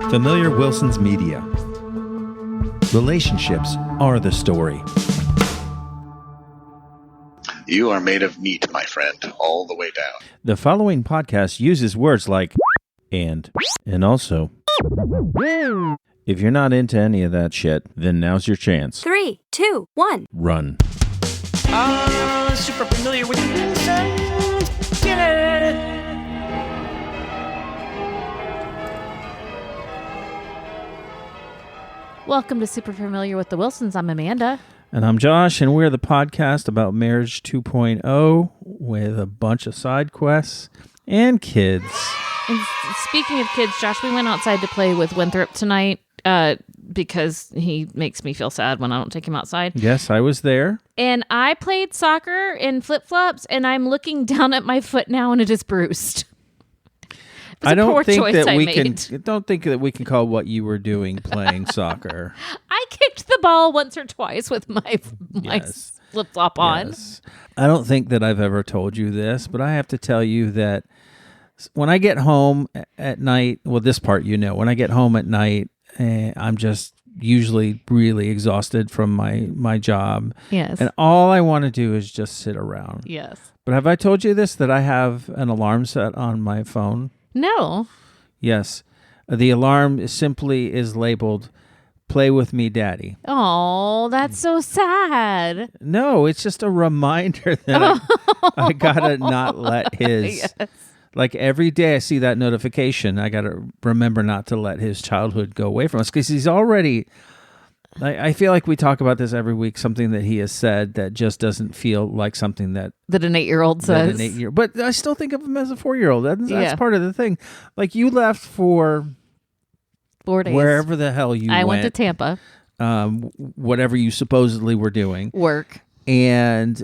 Familiar Wilson's Media. Relationships are the story. You are made of meat, my friend, all the way down. The following podcast uses words like and also. If you're not into any of that shit, then now's your chance. 3, 2, 1. Run. Super familiar with Wilson. Yeah. Welcome to Super Familiar with the Wilsons. I'm Amanda. And I'm Josh, and we're the podcast about Marriage 2.0 with a bunch of side quests and kids. And speaking of kids, Josh, we went outside to play with Winthrop tonight because he makes me feel sad when I don't take him outside. Yes, I was there. And I played soccer in flip-flops, and I'm looking down at my foot now, and it is bruised. I don't think that we can call what you were doing playing soccer. I kicked the ball once or twice with my Yes. flip-flop on. Yes. I don't think that I've ever told you this, but I have to tell you that when I get home at night, well, this part when I get home at night, I'm just usually really exhausted from my job. Yes. And all I want to do is just sit around. Yes. But have I told you this, that I have an alarm set on my phone? No. Yes. The alarm simply is labeled, "Play with me, Daddy." Oh, that's so sad. No, it's just a reminder that I gotta not let his... Yes. Like every day I see that notification, I got to remember not to let his childhood go away from us, because he's already, I feel like we talk about this every week, something that he has said that just doesn't feel like something that an 8-year-old says. But I still think of him as a 4-year-old. That's part of the thing. Like, you left for 4 days. Wherever the hell you went. I went to Tampa. Whatever you supposedly were doing. Work. And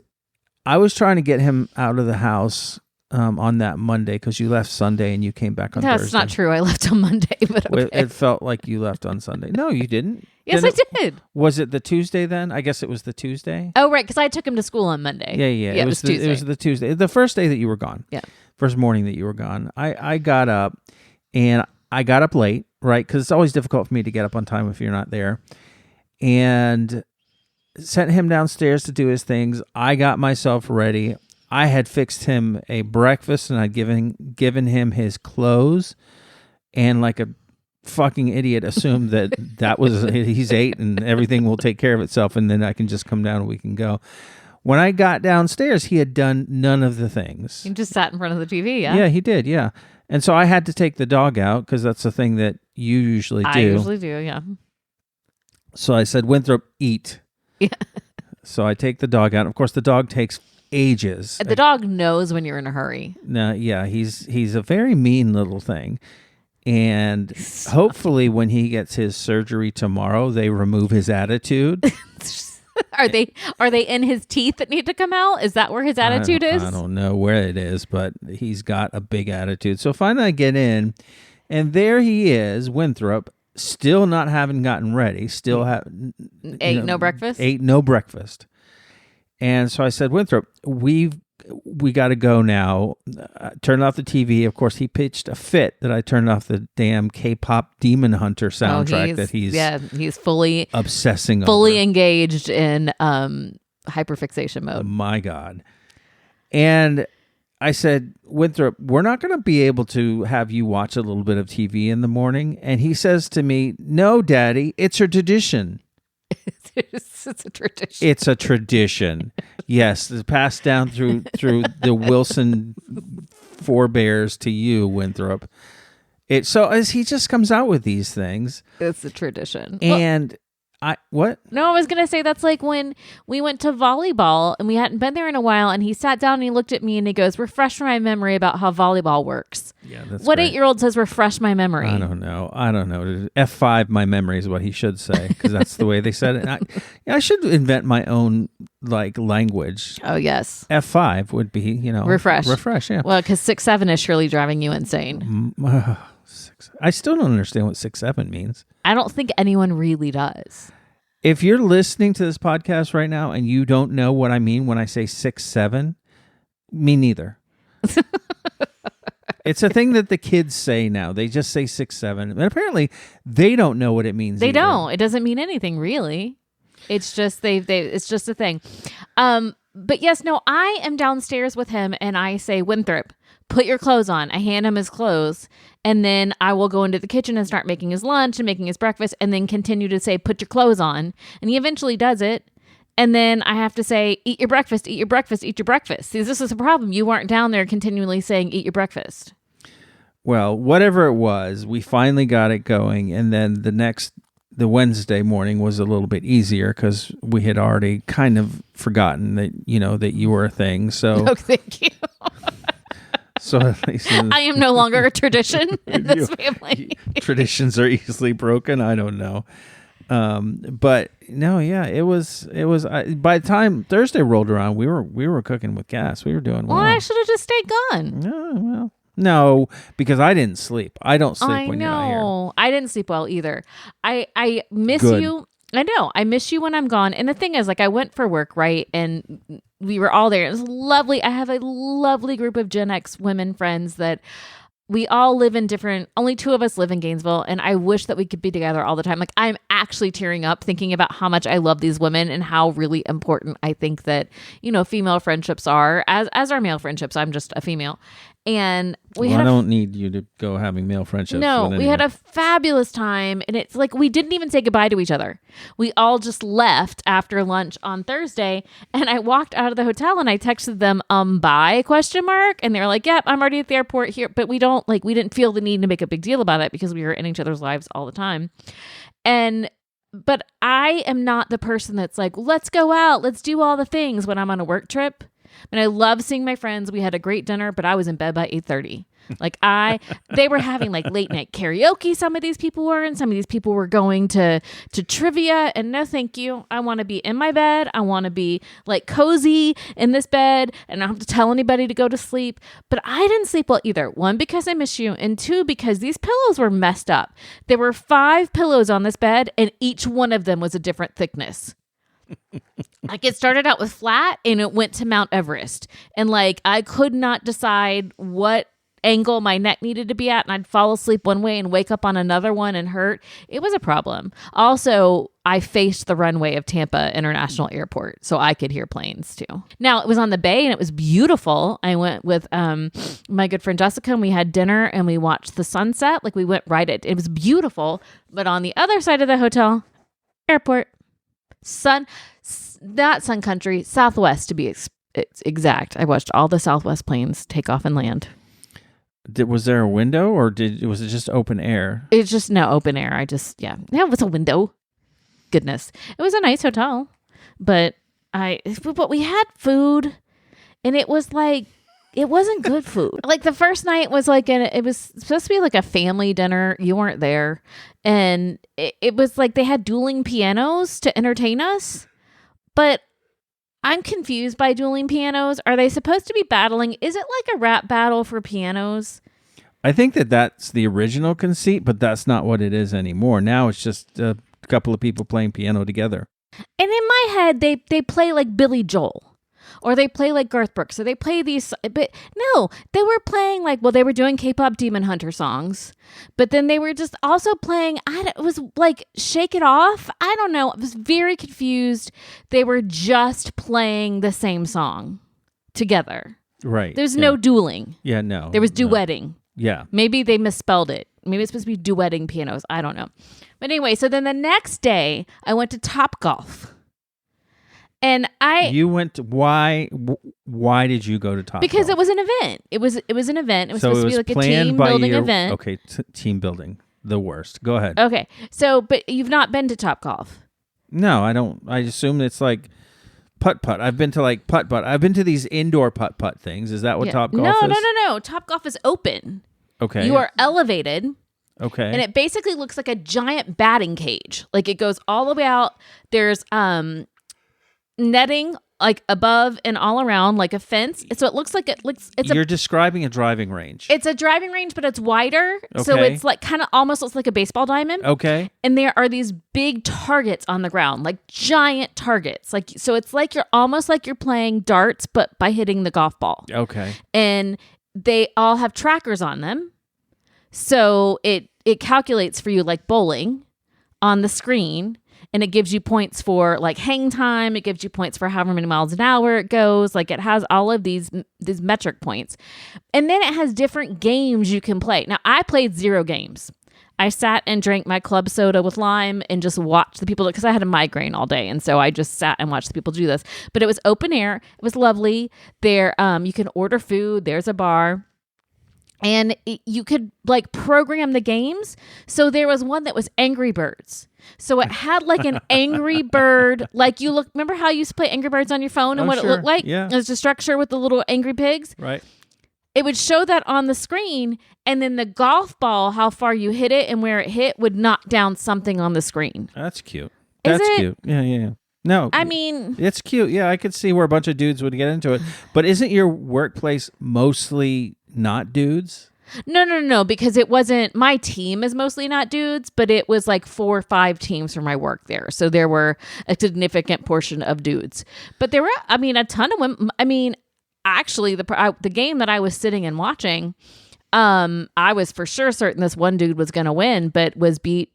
I was trying to get him out of the house on that Monday, because you left Sunday and you came back on Thursday. That's not true. I left on Monday, but okay. It felt like you left on Sunday. No, you didn't. Yes, I did. Was it the Tuesday then? I guess it was the Tuesday. Oh, right, because I took him to school on Monday. Yeah. It was Tuesday. It was the Tuesday. The first day that you were gone. Yeah. First morning that you were gone. I got up, and I got up late, right? Because it's always difficult for me to get up on time if you're not there. And sent him downstairs to do his things. I got myself ready. I had fixed him a breakfast, and I'd given him his clothes, and like a fucking idiot assumed that was he's 8 and everything will take care of itself, and then I can just come down and we can go. When I got downstairs, he had done none of the things. He just sat in front of the TV, yeah? Yeah, he did, yeah. And so I had to take the dog out, because that's the thing that you usually do. I usually do, yeah. So I said, "Winthrop, eat." Yeah. So I take the dog out. Of course, the dog takes ages. The dog knows when you're in a hurry. No, yeah, he's a very mean little thing. And hopefully when he gets his surgery tomorrow, they remove his attitude. Are they in his teeth that need to come out? Is that where his attitude is? I don't know where it is, but he's got a big attitude. So finally I get in, and there he is, Winthrop, still not having gotten ready, still ate no breakfast. And so I said, "Winthrop, we got to go now." Turn off the TV. Of course, he pitched a fit that I turned off the damn K-pop Demon Hunter soundtrack that he's fully obsessing over. Fully engaged in hyperfixation mode. Oh, my God. And I said, "Winthrop, we're not going to be able to have you watch a little bit of TV in the morning." And he says to me, "No, Daddy, it's a tradition." It's a tradition. It's a tradition. Yes, it's passed down through the Wilson forebears to you, Winthrop. So as he just comes out with these things. It's a tradition. And what? No, I was going to say that's like when we went to volleyball and we hadn't been there in a while, and he sat down and he looked at me and he goes, "Refresh my memory about how volleyball works." Yeah, that's what great. 8-year-old says, "Refresh my memory"? I don't know. F5 my memory is what he should say, because that's the way they said it. I should invent my own language. Oh, yes. F5 would be, refresh. Refresh, yeah. Well, because 6-7 is surely driving you insane. I still don't understand what 6-7 means. I don't think anyone really does. If you're listening to this podcast right now and you don't know what I mean when I say 6-7, me neither. It's a thing that the kids say now. They just say 6, 7. And apparently they don't know what it means. They either. don't. It doesn't mean anything really. It's just it's just a thing. But yes, no, I am downstairs with him and I say, Winthrop, put your clothes on. I hand him his clothes and then I will go into the kitchen and start making his lunch and making his breakfast and then continue to say, put your clothes on. And he eventually does it. And then I have to say, eat your breakfast, eat your breakfast, eat your breakfast. See, this is a problem. You weren't down there continually saying, eat your breakfast. Well, whatever it was, we finally got it going. And then the Wednesday morning was a little bit easier because we had already kind of forgotten that, that you were a thing. So, Oh, thank you. so at least I am no longer a tradition in this family. Traditions are easily broken. I don't know. But no, yeah, it was, by the time Thursday rolled around, we were cooking with gas. We were doing well. Well, I should have just stayed gone. No, because I didn't sleep. I don't sleep when you're not here. I know. I didn't sleep well either. I miss Good. you. I know. I miss you when I'm gone. And the thing is, I went for work, right? And we were all there. It was lovely. I have a lovely group of Gen X women friends that we all live in only 2 of us live in Gainesville. And I wish that we could be together all the time. I'm actually tearing up thinking about how much I love these women and how really important I think that, female friendships are as our male friendships. I'm just a female. And I don't need you to go having male friendships. No, we had a fabulous time. And it's like we didn't even say goodbye to each other. We all just left after lunch on Thursday. And I walked out of the hotel and I texted them, bye, ? And they were like, yep, I'm already at the airport here. But we didn't feel the need to make a big deal about it because we were in each other's lives all the time. But I am not the person that's like, let's go out, let's do all the things when I'm on a work trip. And I love seeing my friends. We had a great dinner, but I was in bed by 8:30. They were having late night karaoke. Some of these people were, and some of these people were going to trivia. And no, thank you. I want to be in my bed. I want to be cozy in this bed, and I don't have to tell anybody to go to sleep. But I didn't sleep well either. 1, because I miss you, and 2, because these pillows were messed up. There were 5 pillows on this bed, and each one of them was a different thickness. It started out with flat and it went to Mount Everest. And I could not decide what angle my neck needed to be at. And I'd fall asleep one way and wake up on another one and hurt. It was a problem. Also, I faced the runway of Tampa International Airport, so I could hear planes too. Now, it was on the bay and it was beautiful. I went with my good friend Jessica and we had dinner and we watched the sunset. We went right at it was beautiful. But on the other side of the hotel, airport. Not Sun Country, Southwest to be exact. I watched all the Southwest planes take off and land. Was there a window or was it just open air? It's just open air. It was a window. Goodness. It was a nice hotel, but we had food and it was it wasn't good food. The first night was it was supposed to be a family dinner. You weren't there. And it was they had dueling pianos to entertain us. But I'm confused by dueling pianos. Are they supposed to be battling? Is it a rap battle for pianos? I think that's the original conceit, but that's not what it is anymore. Now it's just a couple of people playing piano together. And in my head, they play Billy Joel. Or they play Garth Brooks. So they play these, but no, they were playing they were doing K-pop Demon Hunter songs, but then they were just also playing, it was Shake It Off. I don't know. I was very confused. They were just playing the same song together. Right. There's no dueling. Yeah, no. There was duetting. No. Yeah. Maybe they misspelled it. Maybe it's supposed to be duetting pianos. I don't know. But anyway, so then the next day I went to Topgolf. And you went to, why did you go to Topgolf? Because it was an event. It was an event. It was supposed to be a team building event. Okay, team building, the worst. Go ahead. Okay, so but you've not been to Topgolf. No, I don't. I assume it's putt-putt. I've been to putt-putt. I've been to these indoor putt-putt things. Is that what Topgolf is? No. Topgolf is open. Okay. You are elevated. Okay. And it basically looks like a giant batting cage. It goes all the way out. There's netting above and all around a fence, so it looks like you're describing a driving range. It's a driving range, but it's wider, so it's kind of almost looks like a baseball diamond. Okay. And there are these big targets on the ground, giant targets, so it's you're almost you're playing darts, but by hitting the golf ball. Okay. And they all have trackers on them. So it calculates for you like bowling on the screen, and it gives you points for like hang time. It gives you points for however many miles an hour it goes. Like it has all of these metric points. And then it has different games you can play. Now, I played 0 games. I sat and drank my club soda with lime and just watched the people, because I had a migraine all day. And so I just sat and watched the people do this. But it was open air. It was lovely. There, you can order food. There's a bar. And you could like program the games. So there was one that was Angry Birds. So it had like an Angry Bird, like remember how you used to play Angry Birds on your phone and what sure. it looked like? Yeah. It was a structure with the little angry pigs. Right. It would show that on the screen, and then the golf ball, how far you hit it and where it hit, would knock down something on the screen. That's cute. Is That's it? cute. Yeah. No. I mean, it's cute. Yeah, I could see where a bunch of dudes would get into it. But isn't your workplace mostly not dudes? No, because it wasn't, my team is mostly not dudes, but it was like 4 or 5 teams for my work there. So there were a significant portion of dudes. But there were, a ton of women. Actually, the game that I was sitting and watching, I was for sure certain this one dude was going to win, but was beat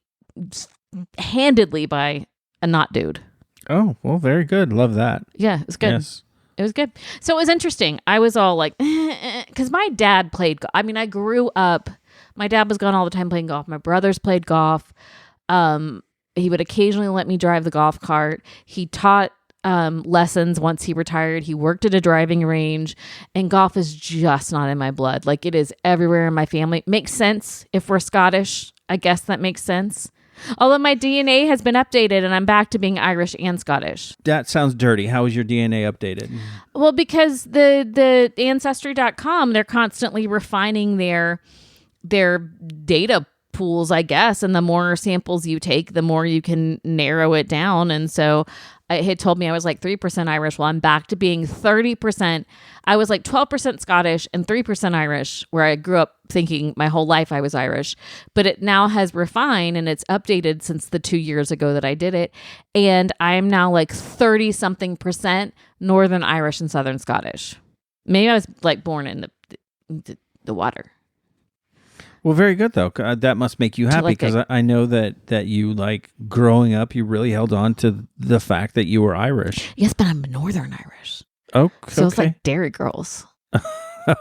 handedly by a not dude. Oh, well, very good. Love that. Yeah, it was good. Yes. It was good. So it was interesting. I was all like, because my dad played. I grew up, my dad was gone all the time playing golf. My brothers played golf. He would occasionally let me drive the golf cart. He taught lessons once he retired. He worked at a driving range, and golf is just not in my blood. Like it is everywhere in my family. Makes sense if we're Scottish. I guess that makes sense. Although my DNA has been updated and I'm back to being Irish and Scottish. That sounds dirty. How is your DNA updated? Well, because the Ancestry.com, they're constantly refining their data pools, I guess. And the more samples you take, the more you can narrow it down. And so it had told me I was like 3% Irish. Well, I'm back to being 30%. I was like 12% Scottish and 3% Irish, where I grew up thinking my whole life I was Irish. But it now has refined and it's updated since the 2 years ago that I did it. And I am now like 30 something percent Northern Irish and Southern Scottish. Maybe I was like born in the water. Well, very good, though. That must make you happy, because I know that you, like, growing up, you really held on to the fact that you were Irish. Yes, but I'm Northern Irish. Oh, okay. So it's like Dairy Girls.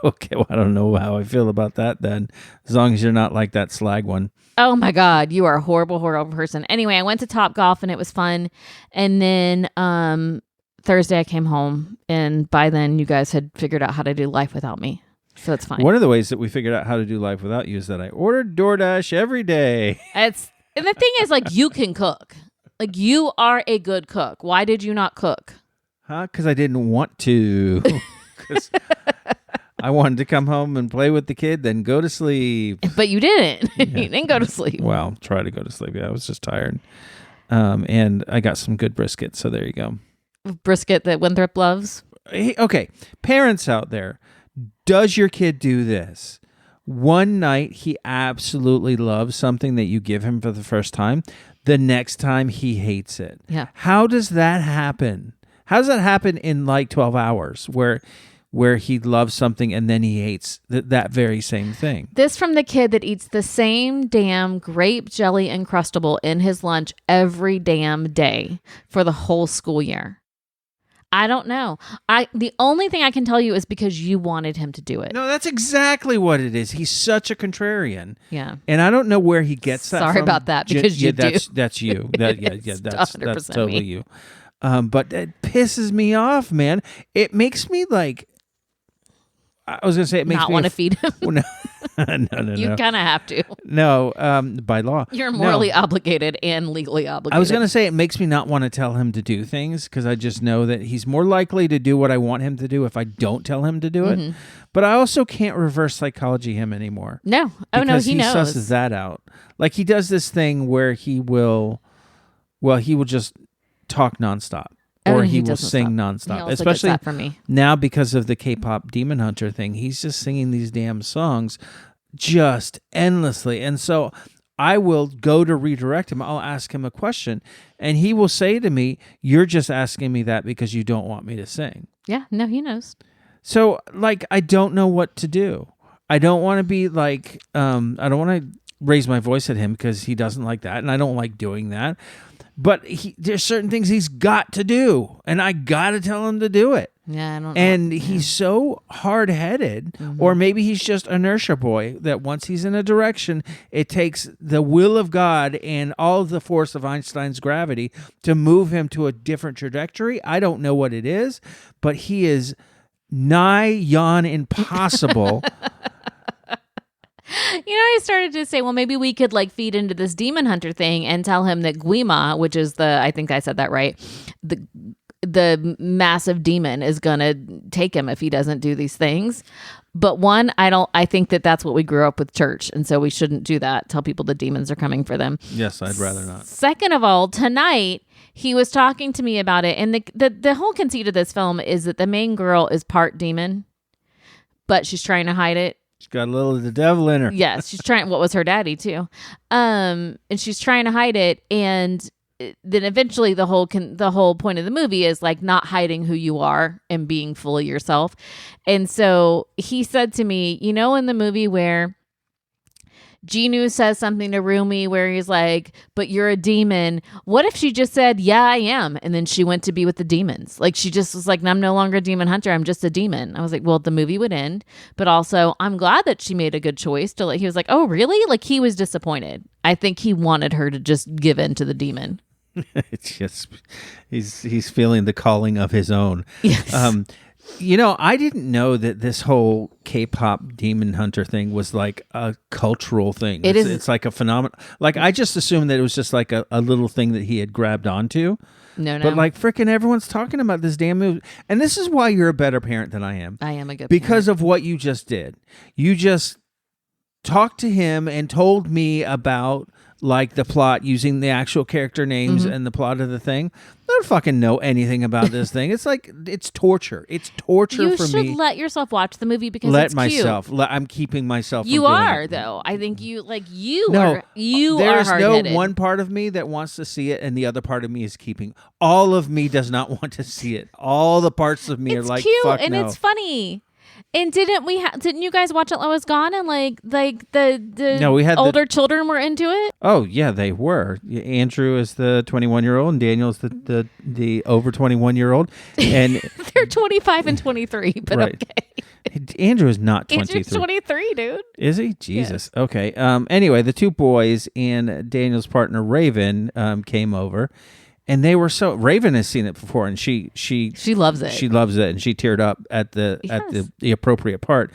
Okay, well, I don't know how I feel about that then, as long as you're not like that slag one. Oh, my God. You are a horrible, horrible person. Anyway, I went to Topgolf, and it was fun. And then Thursday I came home, and by then you guys had figured out how to do life without me. So it's fine. One of the ways that we figured out how to do life without you is that I ordered DoorDash every day. And the thing is, like, you can cook. Like, you are a good cook. Why did you not cook? Huh? Because I didn't want to. Because I wanted to come home and play with the kid, then go to sleep. But you didn't. Yeah. You didn't go to sleep. Well, try to go to sleep. Yeah, I was just tired. And I got some good brisket, so there you go. Brisket that Winthrop loves. Hey, okay, parents out there, does your kid do this? One night he absolutely loves something that you give him for the first time. The next time he hates it. Yeah. How does that happen? How does that happen in like 12 hours where he loves something and then he hates that very same thing? This from the kid that eats the same damn grape jelly Uncrustable in his lunch every damn day for the whole school year. I don't know. The only thing I can tell you is because you wanted him to do it. No, that's exactly what it is. He's such a contrarian. Yeah. And I don't know where he gets that Sorry from. about that, because you do. That's you. It's That's 100% totally me. you. But it pisses me off, man. It makes me like, I was going to say it makes not me want to feed him. Well, no. You kind of have to. No, by law. You're morally No. obligated and legally obligated. I was going to say it makes me not want to tell him to do things, because I just know that he's more likely to do what I want him to do if I don't tell him to do it. Mm-hmm. But I also can't reverse psychology him anymore. No. Oh, no, Because he knows. susses that out. Like he does this thing where he will just talk nonstop. Or he will doesn't sing stop. He nonstop. also Especially gets that from me. now because of the K-pop Demon Hunter thing. He's just singing these damn songs just endlessly. And so I will go to redirect him. I'll ask him a question. And he will say to me, "You're just asking me that because you don't want me to sing." Yeah. No, he knows. So, like, I don't know what to do. I don't want to be like, I don't want to raise my voice at him because he doesn't like that, and I don't like doing that. But there's certain things he's got to do, and I got to tell him to do it. Yeah, I don't know. And he's so hard-headed, or maybe he's just inertia boy, that once he's in a direction, it takes the will of God and all of the force of Einstein's gravity to move him to a different trajectory. I don't know what it is, but he is nigh yon impossible. I started to say, well, maybe we could like feed into this demon hunter thing and tell him that Guima, which is I think I said that right, the massive demon is gonna take him if he doesn't do these things. But one, I think that's what we grew up with church, and so we shouldn't do that. Tell people the demons are coming for them. Yes, I'd rather not. Second of all, tonight he was talking to me about it, and the whole conceit of this film is that the main girl is part demon, but she's trying to hide it. She's got a little of the devil in her. Yes, she's trying. What was her daddy too? And she's trying to hide it, and then eventually the whole point of the movie is like not hiding who you are and being fully yourself. And so he said to me, in the movie where Genu says something to Rumi where he's like, but you're a demon. What if she just said, yeah, I am. And then she went to be with the demons. Like she just was like, I'm no longer a demon hunter. I'm just a demon. I was like, well, the movie would end. But also I'm glad that she made a good choice to he was like, oh, really? Like he was disappointed. I think he wanted her to just give in to the demon. It's just, he's feeling the calling of his own. Yes. I didn't know that this whole K-pop Demon Hunter thing was like a cultural thing. It's like a phenomenon. Like I just assumed that it was just like a little thing that he had grabbed onto. No. But like freaking everyone's talking about this damn movie. And this is why you're a better parent than I am. I am a good because parent. of what you just did. You just talked to him and told me about like the plot using the actual character names and the plot of the thing. I don't fucking know anything about this thing. It's like, it's torture. It's torture for me. You should let yourself watch the movie because it's cute. I'm keeping myself from You doing are, it. though. I think you are There's hard-headed. no one part of me that wants to see it and the other part of me is keeping. All of me does not want to see it. All the parts of me are like, cute fuck and no. it's funny. And didn't you guys watch it while I was gone and like the No, we had older children were into it? Oh yeah, they were. Andrew is the 21-year-old and Daniel's the over 21-year-old, and they're 25 and 23. But right. Okay, Andrew is not 23. Andrew's 23, dude. Is he? Jesus. Yes. Okay. Anyway, the two boys and Daniel's partner Raven came over. And they were Raven has seen it before, and she loves it. She loves it, and she teared up at the appropriate part.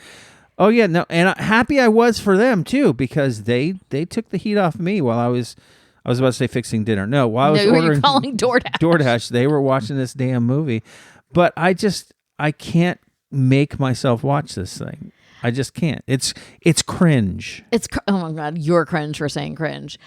Oh yeah, no, and happy I was for them too because they took the heat off me while I was about to say fixing dinner. No, while I was ordering calling DoorDash. DoorDash, they were watching this damn movie, but I can't make myself watch this thing. I just can't. It's cringe. Oh my God, you're cringe for saying cringe.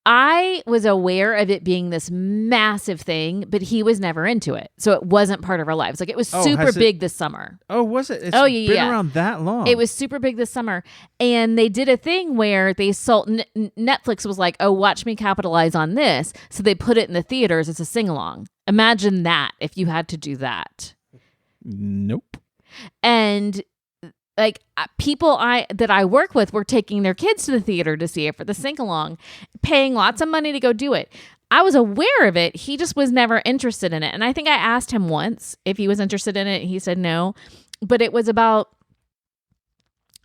I was aware of it being this massive thing, but he was never into it. So it wasn't part of our lives. Like it was super big this summer. Oh, was it? It's been around that long. It was super big this summer. And they did a thing where they sold, Netflix was like, oh, watch me capitalize on this. So they put it in the theaters as a sing-along. Imagine that if you had to do that. Nope. And like people that I work with were taking their kids to the theater to see it for the sing-along, paying lots of money to go do it. I was aware of it. He just was never interested in it. And I think I asked him once if he was interested in it. He said no. But it was about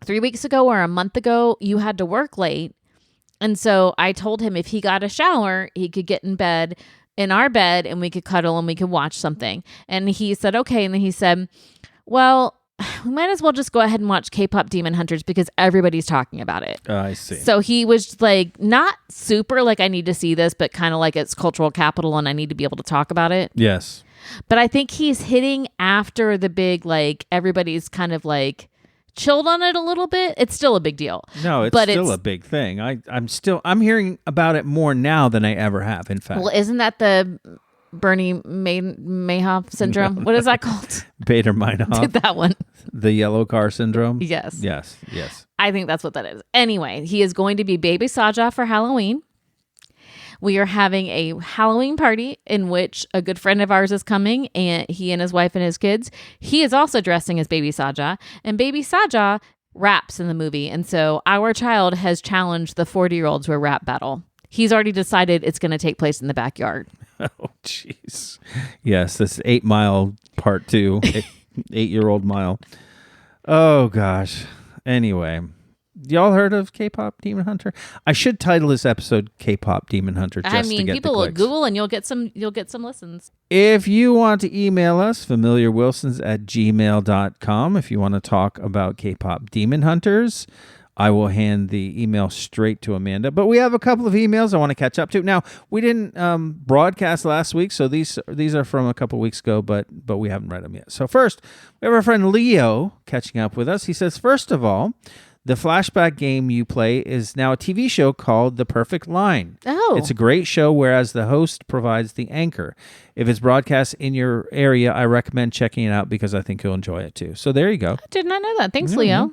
3 weeks ago or a month ago, you had to work late. And so I told him if he got a shower, he could get in our bed, and we could cuddle and we could watch something. And he said, okay. And then he said, well, we might as well just go ahead and watch K-pop Demon Hunters because everybody's talking about it. I see. So he was like, not super like I need to see this, but kind of like it's cultural capital and I need to be able to talk about it. Yes. But I think he's hitting after the big, like everybody's kind of like chilled on it a little bit. It's still a big deal. No, it's still a big thing. I'm hearing about it more now than I ever have, in fact. Well, isn't that the Bernie Madoff syndrome? What is that called? Bader-Meinhof. Did that one. The yellow car syndrome? Yes. Yes. I think that's what that is. Anyway, he is going to be Baby Saja for Halloween. We are having a Halloween party in which a good friend of ours is coming, and he and his wife and his kids. He is also dressing as Baby Saja, and Baby Saja raps in the movie. And so our child has challenged the 40-year-old to a rap battle. He's already decided it's going to take place in the backyard. Oh, jeez. Yes, this 8 Mile part 2, 8-year-old mile. Oh, gosh. Anyway, y'all heard of K-Pop Demon Hunter? I should title this episode K-Pop Demon Hunter just to get people the will clicks. Google and you'll get some listens. If you want to email us, familiarwilsons@gmail.com. If you want to talk about K-Pop Demon Hunters, I will hand the email straight to Amanda. But we have a couple of emails I want to catch up to. Now, we didn't broadcast last week, so these are from a couple weeks ago, but we haven't read them yet. So first, we have our friend Leo catching up with us. He says, first of all, the flashback game you play is now a TV show called The Perfect Line. Oh. It's a great show, whereas the host provides the anchor. If it's broadcast in your area, I recommend checking it out because I think you'll enjoy it too. So there you go. I did not know that. Thanks, Leo.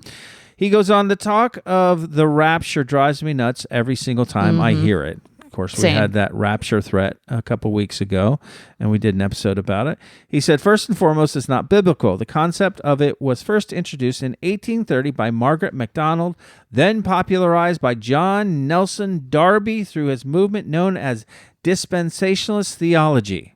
He goes on, the talk of the rapture drives me nuts every single time I hear it. Of course, we had that rapture threat a couple weeks ago, and we did an episode about it. He said, first and foremost, it's not biblical. The concept of it was first introduced in 1830 by Margaret MacDonald, then popularized by John Nelson Darby through his movement known as dispensationalist theology.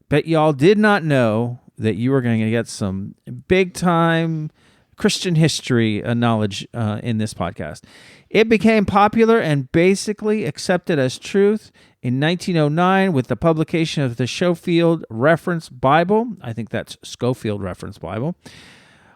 Bet y'all did not know that you were going to get some big-time Christian history knowledge in this podcast. It became popular and basically accepted as truth in 1909 with the publication of the Schofield Reference Bible. I think that's Schofield Reference Bible.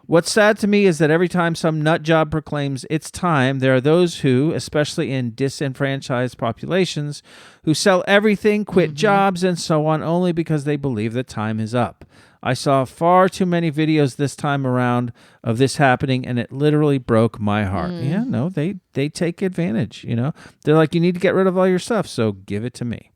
What's sad to me is that every time some nut job proclaims it's time, there are those who, especially in disenfranchised populations, who sell everything, quit jobs, and so on only because they believe that time is up. I saw far too many videos this time around of this happening, and it literally broke my heart. Yeah, no, they take advantage, you know. They're like, you need to get rid of all your stuff, so give it to me.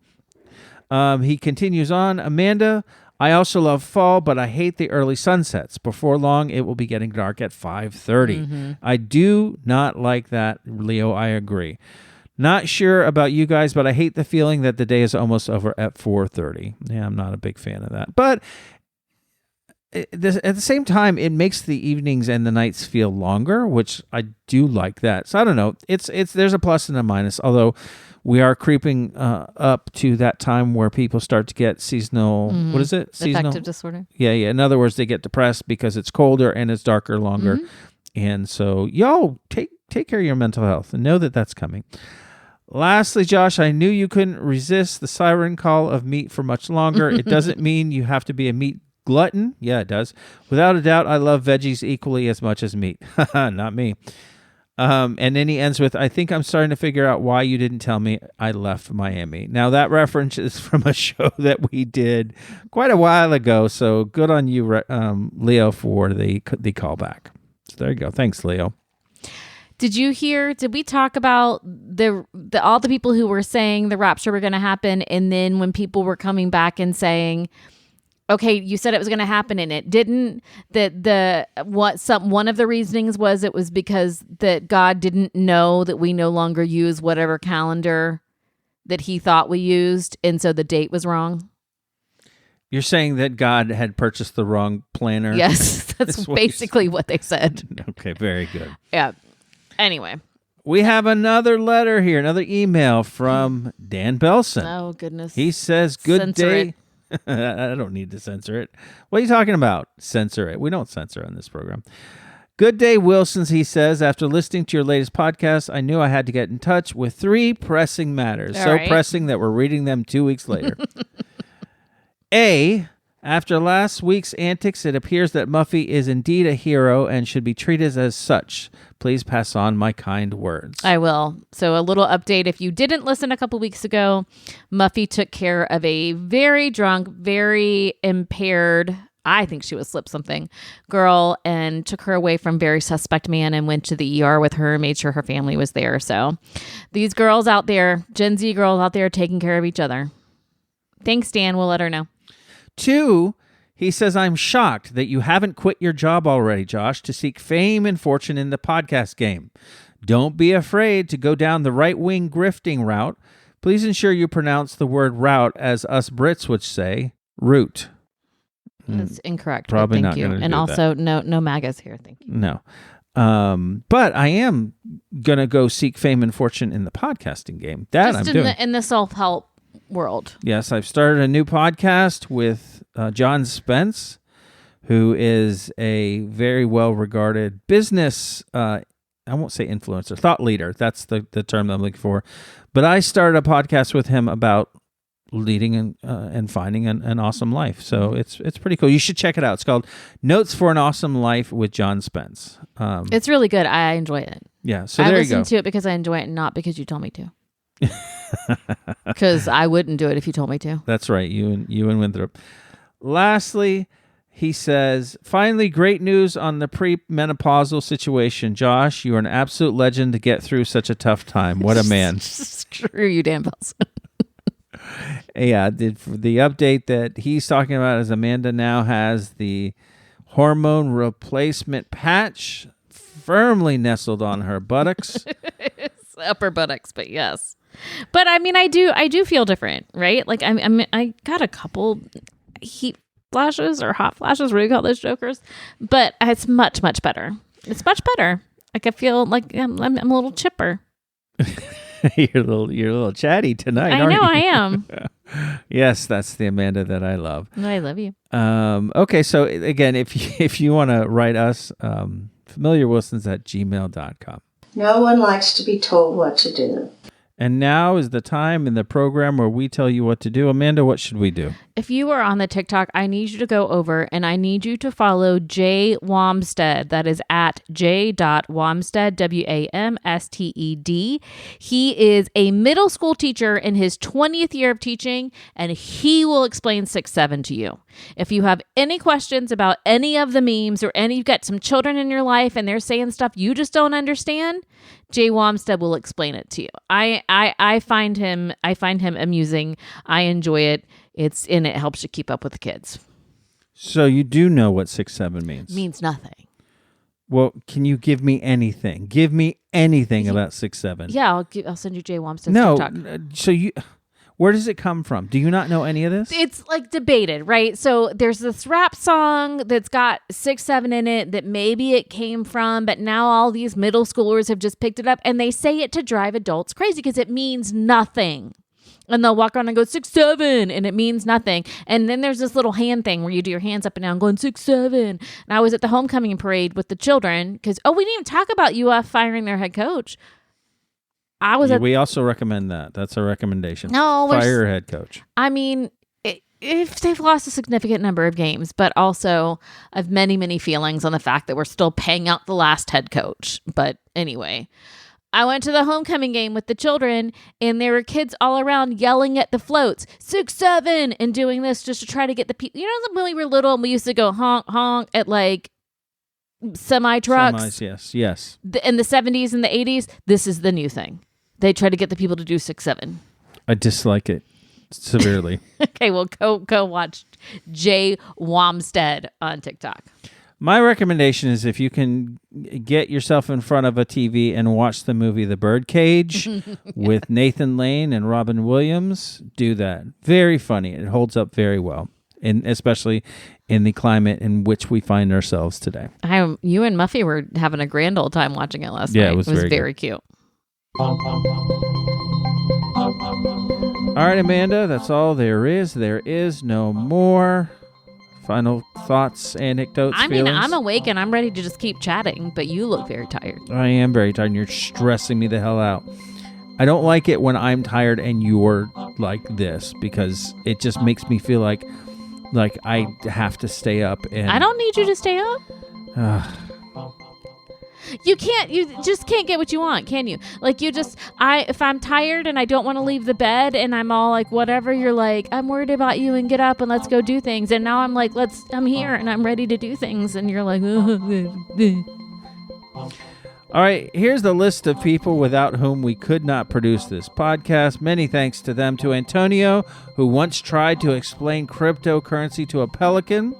He continues on, Amanda, I also love fall, but I hate the early sunsets. Before long, it will be getting dark at 5:30. I do not like that, Leo, I agree. Not sure about you guys, but I hate the feeling that the day is almost over at 4:30. Yeah, I'm not a big fan of that. But at the same time, it makes the evenings and the nights feel longer, which I do like that. So I don't know. It's there's a plus and a minus, although we are creeping up to that time where people start to get seasonal, what is it? Seasonal Affective disorder. Yeah. In other words, they get depressed because it's colder and it's darker longer. And so y'all take care of your mental health and know that that's coming. Lastly, Josh, I knew you couldn't resist the siren call of meat for much longer. It doesn't mean you have to be a meat glutton. Yeah, it does. Without a doubt, I love veggies equally as much as meat. Not me. And then he ends with, I think I'm starting to figure out why you didn't tell me I left Miami. Now, that reference is from a show that we did quite a while ago. So good on you, Leo, for the callback. So there you go. Thanks, Leo. Did we talk about the all the people who were saying the rapture were going to happen, and then when people were coming back and saying, okay, you said it was going to happen and it didn't, one of the reasonings was it was because that God didn't know that we no longer use whatever calendar that he thought we used, and so the date was wrong? You're saying that God had purchased the wrong planner? Yes, that's basically what they said. Okay, very good. Yeah. Anyway. We have another letter here, another email from Dan Belson. Oh, goodness. He says, good Censor day. it. I don't need to censor it. What are you talking about? Censor it. We don't censor on this program. Good day, Wilsons, he says. After listening to your latest podcast, I knew I had to get in touch with 3 pressing matters. All so right. pressing that we're reading them 2 weeks later. A, after last week's antics, it appears that Muffy is indeed a hero and should be treated as such. Please pass on my kind words. I will. So a little update. If you didn't listen a couple weeks ago, Muffy took care of a very drunk, very impaired, I think she was slip something, girl, and took her away from very suspect man and went to the ER with her, made sure her family was there. So these girls out there, Gen Z girls out there, taking care of each other. Thanks, Dan. We'll let her know. 2, he says, I'm shocked that you haven't quit your job already, Josh, to seek fame and fortune in the podcast game. Don't be afraid to go down the right-wing grifting route. Please ensure you pronounce the word route as us Brits would say, root. That's incorrect. but Probably thank not you. gonna And do also, no MAGAs here. Thank you. No. But I am going to go seek fame and fortune in the podcasting game. That Just I'm doing. in the self-help world. Yes, I've started a new podcast with John Spence, who is a very well-regarded business, I won't say influencer, thought leader. That's the term that I'm looking for. But I started a podcast with him about leading and finding an awesome life. So it's pretty cool. You should check it out. It's called Notes for an Awesome Life with John Spence. It's really good. I enjoy it. Yeah, so I there you go. listen to it because I enjoy it, not because you told me to. Because I wouldn't do it if you told me to. That's right, you and Winthrop. Lastly, he says, finally, great news on the premenopausal situation. Josh, you are an absolute legend to get through such a tough time. What a man. Screw you, Dan Belson. Yeah, the update that he's talking about is Amanda now has the hormone replacement patch firmly nestled on her buttocks. It's upper buttocks, but yes. But I mean, I do feel different, right? Like I got a couple heat flashes or hot flashes, what do you call those jokers? But it's much better. It's much better. Like I feel like I'm a little chipper. You're a little chatty tonight. I aren't know you? I am. Yes, that's the Amanda that I love. I love you. Okay, so again, if you want to write us, familiarwilsons@gmail.com. No one likes to be told what to do. And now is the time in the program where we tell you what to do. Amanda, what should we do? If you are on the TikTok, I need you to go over and I need you to follow Jay Wamstead. That is at j.wamstead, WAMSTED. He is a middle school teacher in his 20th year of teaching, and he will explain 6-7 to you. If you have any questions about any of the memes or you've got some children in your life and they're saying stuff you just don't understand, Jay Wamstead will explain it to you. I find him amusing. I enjoy it. It helps you keep up with the kids. So you do know what 6-7 means? It means nothing. Well, can you give me anything? Give me anything about 6-7. Yeah, I'll send you Jay Wamstead's No, TikTok. Where does it come from? Do you not know any of this? It's like debated, right? So there's this rap song that's got 6-7 in it that maybe it came from, but now all these middle schoolers have just picked it up and they say it to drive adults crazy because it means nothing. And they'll walk around and go 6-7 and it means nothing. And then there's this little hand thing where you do your hands up and down going 6-7. And I was at the homecoming parade with the children because, we didn't even talk about UF firing their head coach. We also recommend that. That's a recommendation. No, fire your head coach. I mean, if they've lost a significant number of games, but also I have many feelings on the fact that we're still paying out the last head coach. But anyway, I went to the homecoming game with the children and there were kids all around yelling at the floats, 6-7, and doing this just to try to get the people. You know, when we were little and we used to go honk, honk at like semi-trucks? Semis, yes. In the 70s and the 80s, this is the new thing. They try to get the people to do 6-7. I dislike it severely. Okay, well, go watch Jay Wamstead on TikTok. My recommendation is if you can get yourself in front of a TV and watch the movie The Birdcage with Nathan Lane and Robin Williams, do that. Very funny. It holds up very well, and especially in the climate in which we find ourselves today. You and Muffy were having a grand old time watching it last night. It was very cute. All right, Amanda, that's all there is. There is no more. Final thoughts, anecdotes, feelings? I'm awake and I'm ready to just keep chatting, but you look very tired. I am very tired and you're stressing me the hell out. I don't like it when I'm tired and you're like this because it just makes me feel like I have to stay up. And I don't need you to stay up. You just can't get what you want, can you? Like if I'm tired and I don't want to leave the bed and I'm all like, whatever, you're like, I'm worried about you and get up and let's go do things. And now I'm like, I'm here and I'm ready to do things. And you're like, All right, here's the list of people without whom we could not produce this podcast. Many thanks to them. To Antonio, who once tried to explain cryptocurrency to a pelican.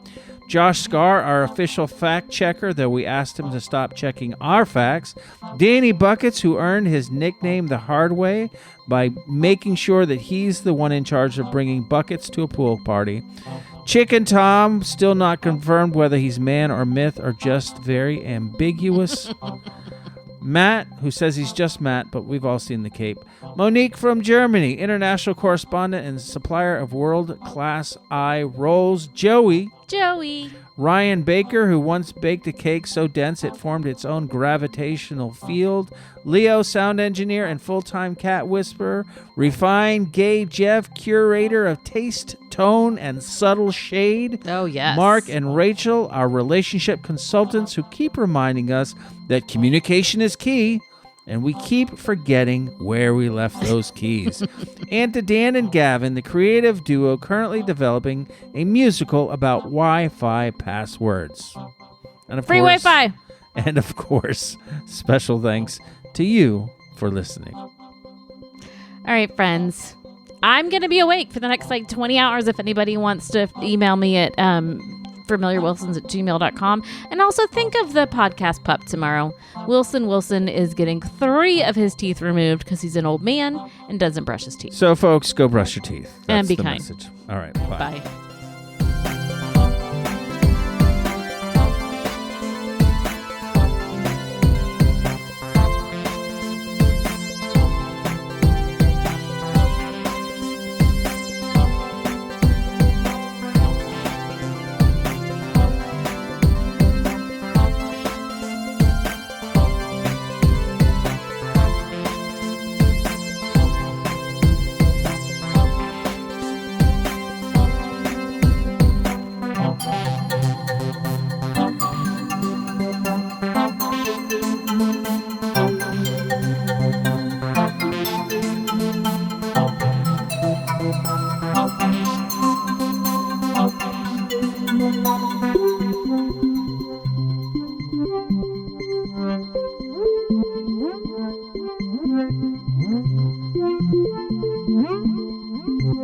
Josh Scar, our official fact checker, though we asked him to stop checking our facts. Danny Buckets, who earned his nickname the hard way by making sure that he's the one in charge of bringing buckets to a pool party. Chicken Tom, still not confirmed whether he's man or myth or just very ambiguous. Matt, who says he's just Matt, but we've all seen the cape. Monique from Germany, international correspondent and supplier of world-class eye rolls. Joey. Ryan Baker, who once baked a cake so dense it formed its own gravitational field. Leo, sound engineer and full-time cat whisperer. Refined Gay Jeff, curator of taste, tone, and subtle shade. Oh, yes. Mark and Rachel, our relationship consultants who keep reminding us that communication is key, and we keep forgetting where we left those keys. And to Dan and Gavin, the creative duo currently developing a musical about Wi-Fi passwords. And of Free course, Wi-Fi. And of course, special thanks to you for listening. All right, friends. I'm going to be awake for the next 20 hours if anybody wants to email me at familiarwilsons@gmail.com. And also think of the podcast pup tomorrow. Wilson is getting 3 of his teeth removed because he's an old man and doesn't brush his teeth. So, folks, go brush your teeth. That's And be the kind. message. All right, bye. Bye.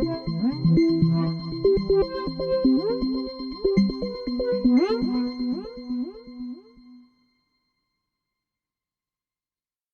Thank you.